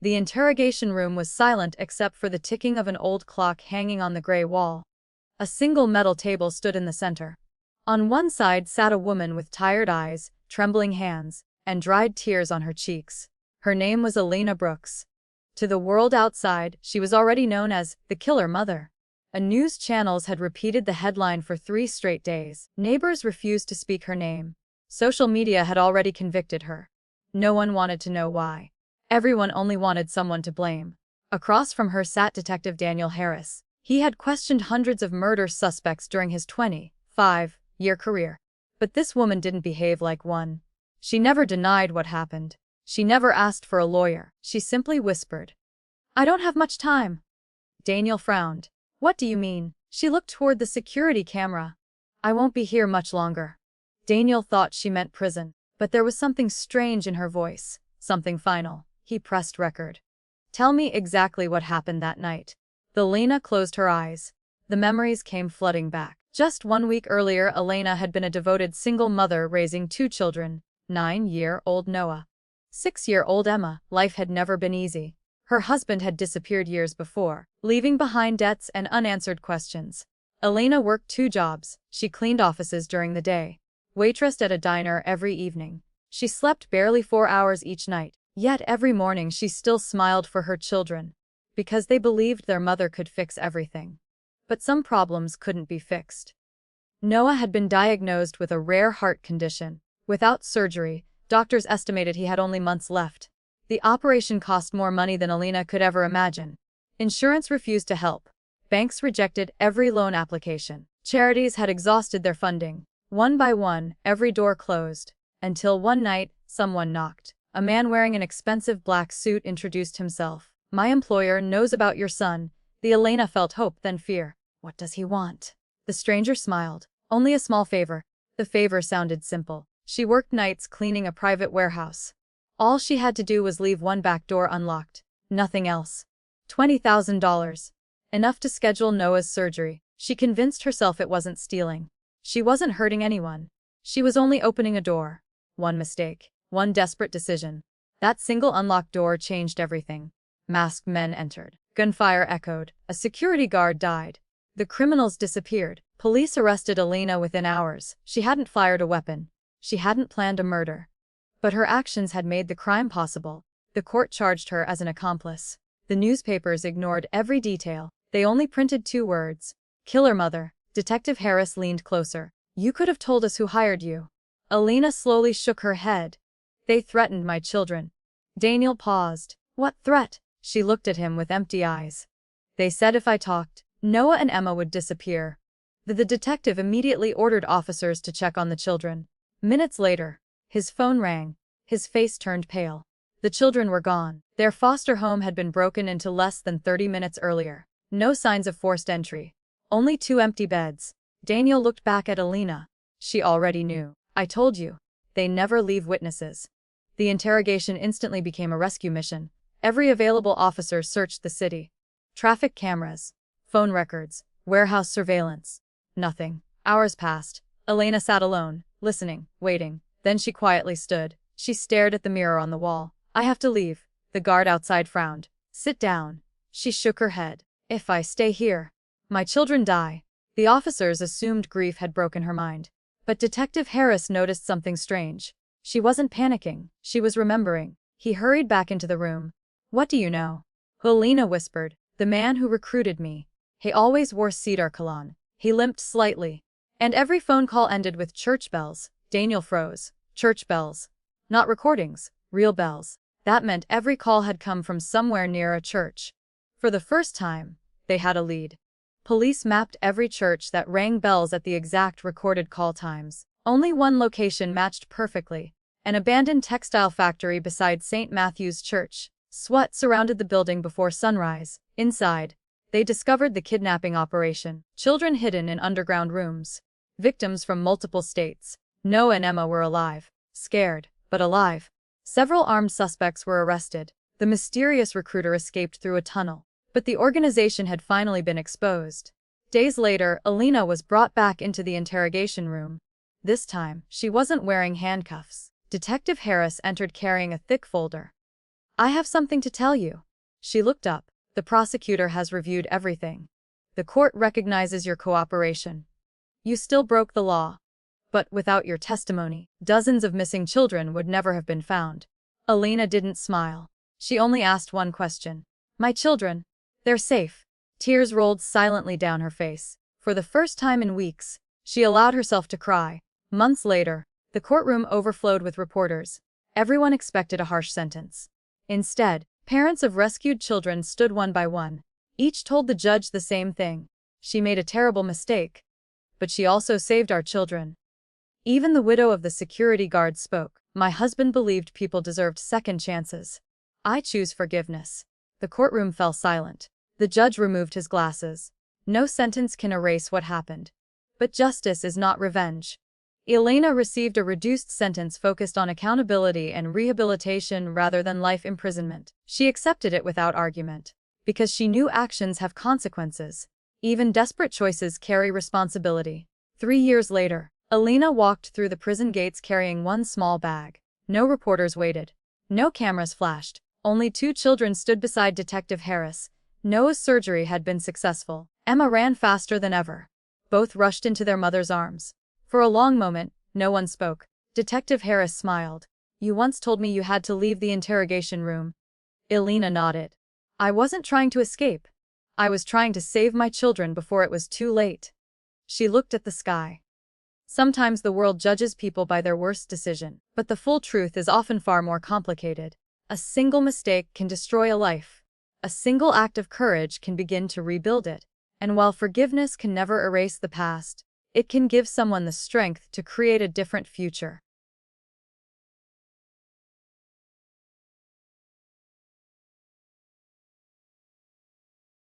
The interrogation room was silent except for the ticking of an old clock hanging on the gray wall. A single metal table stood in the center. On one side sat a woman with tired eyes, trembling hands, and dried tears on her cheeks. Her name was Elena Brooks. To the world outside, she was already known as the Killer Mother. News channels had repeated the headline for 3 straight days. Neighbors refused to speak her name. Social media had already convicted her. No one wanted to know why. Everyone only wanted someone to blame. Across from her sat Detective Daniel Harris. He had questioned hundreds of murder suspects during his 25-year career. But this woman didn't behave like one. She never denied what happened. She never asked for a lawyer. She simply whispered, "I don't have much time." Daniel frowned. "What do you mean?" She looked toward the security camera. "I won't be here much longer." Daniel thought she meant prison, but there was something strange in her voice, something final. He pressed record. "Tell me exactly what happened that night." Elena closed her eyes. The memories came flooding back. Just 1 week earlier, Elena had been a devoted single mother raising 2 children, 9-year-old Noah, 6-year-old Emma. Life had never been easy. Her husband had disappeared years before, leaving behind debts and unanswered questions. Elena worked 2 jobs. She cleaned offices during the day, waitressed at a diner every evening. She slept barely 4 hours each night, yet every morning she still smiled for her children, because they believed their mother could fix everything. But some problems couldn't be fixed. Noah had been diagnosed with a rare heart condition. Without surgery, doctors estimated he had only months left. The operation cost more money than Elena could ever imagine. Insurance refused to help. Banks rejected every loan application. Charities had exhausted their funding. One by one, every door closed. Until one night, someone knocked. A man wearing an expensive black suit introduced himself. "My employer knows about your son." The Elena felt hope, then fear. What does he want? The stranger smiled. "Only a small favor." The favor sounded simple. She worked nights cleaning a private warehouse. All she had to do was leave one back door unlocked. Nothing else. $20,000. Enough to schedule Noah's surgery. She convinced herself it wasn't stealing. She wasn't hurting anyone. She was only opening a door. One mistake. One desperate decision. That single unlocked door changed everything. Masked men entered. Gunfire echoed. A security guard died. The criminals disappeared. Police arrested Elena within hours. She hadn't fired a weapon. She hadn't planned a murder. But her actions had made the crime possible. The court charged her as an accomplice. The newspapers ignored every detail. They only printed 2 words. "Killer Mother." Detective Harris leaned closer. "You could have told us who hired you." Elena slowly shook her head. "They threatened my children." Daniel paused. "What threat?" She looked at him with empty eyes. "They said if I talked, Noah and Emma would disappear." The detective immediately ordered officers to check on the children. Minutes later, his phone rang. His face turned pale. The children were gone. Their foster home had been broken into less than 30 minutes earlier. No signs of forced entry. Only 2 empty beds. Daniel looked back at Elena. She already knew. "I told you. They never leave witnesses." The interrogation instantly became a rescue mission. Every available officer searched the city. Traffic cameras, phone records, warehouse surveillance. Nothing. Hours passed. Elena sat alone, listening, waiting. Then she quietly stood. She stared at the mirror on the wall. "I have to leave." The guard outside frowned. "Sit down." She shook her head. "If I stay here, my children die." The officers assumed grief had broken her mind. But Detective Harris noticed something strange. She wasn't panicking. She was remembering. He hurried back into the room. "What do you know?" Elena whispered. "The man who recruited me. He always wore cedar cologne." He limped slightly. "And every phone call ended with church bells." Daniel froze. Church bells. Not recordings. Real bells. That meant every call had come from somewhere near a church. For the first time, they had a lead. Police mapped every church that rang bells at the exact recorded call times. Only one location matched perfectly. An abandoned textile factory beside St. Matthew's Church. SWAT surrounded the building before sunrise. Inside, they discovered the kidnapping operation. Children hidden in underground rooms. Victims from multiple states. Noah and Emma were alive. Scared, but alive. Several armed suspects were arrested. The mysterious recruiter escaped through a tunnel. But the organization had finally been exposed. Days later, Elena was brought back into the interrogation room. This time, she wasn't wearing handcuffs. Detective Harris entered carrying a thick folder. I have something to tell you. She looked up. The prosecutor has reviewed everything. The court recognizes your cooperation. You still broke the law. But without your testimony, dozens of missing children would never have been found. Elena didn't smile. She only asked one question. My children. They're safe. Tears rolled silently down her face. For the first time in weeks, she allowed herself to cry. Months later, the courtroom overflowed with reporters. Everyone expected a harsh sentence. Instead, parents of rescued children stood one by one. Each told the judge the same thing. She made a terrible mistake. But she also saved our children. Even the widow of the security guard spoke. My husband believed people deserved second chances. I choose forgiveness. The courtroom fell silent. The judge removed his glasses. No sentence can erase what happened. But justice is not revenge. Elena received a reduced sentence focused on accountability and rehabilitation rather than life imprisonment. She accepted it without argument. Because she knew actions have consequences. Even desperate choices carry responsibility. 3 years later, Elena walked through the prison gates carrying one small bag. No reporters waited. No cameras flashed. Only 2 children stood beside Detective Harris. Noah's surgery had been successful. Emma ran faster than ever. Both rushed into their mother's arms. For a long moment, no one spoke. Detective Harris smiled. You once told me you had to leave the interrogation room. Elena nodded. I wasn't trying to escape. I was trying to save my children before it was too late. She looked at the sky. Sometimes the world judges people by their worst decision, but the full truth is often far more complicated. A single mistake can destroy a life. A single act of courage can begin to rebuild it. And while forgiveness can never erase the past, it can give someone the strength to create a different future.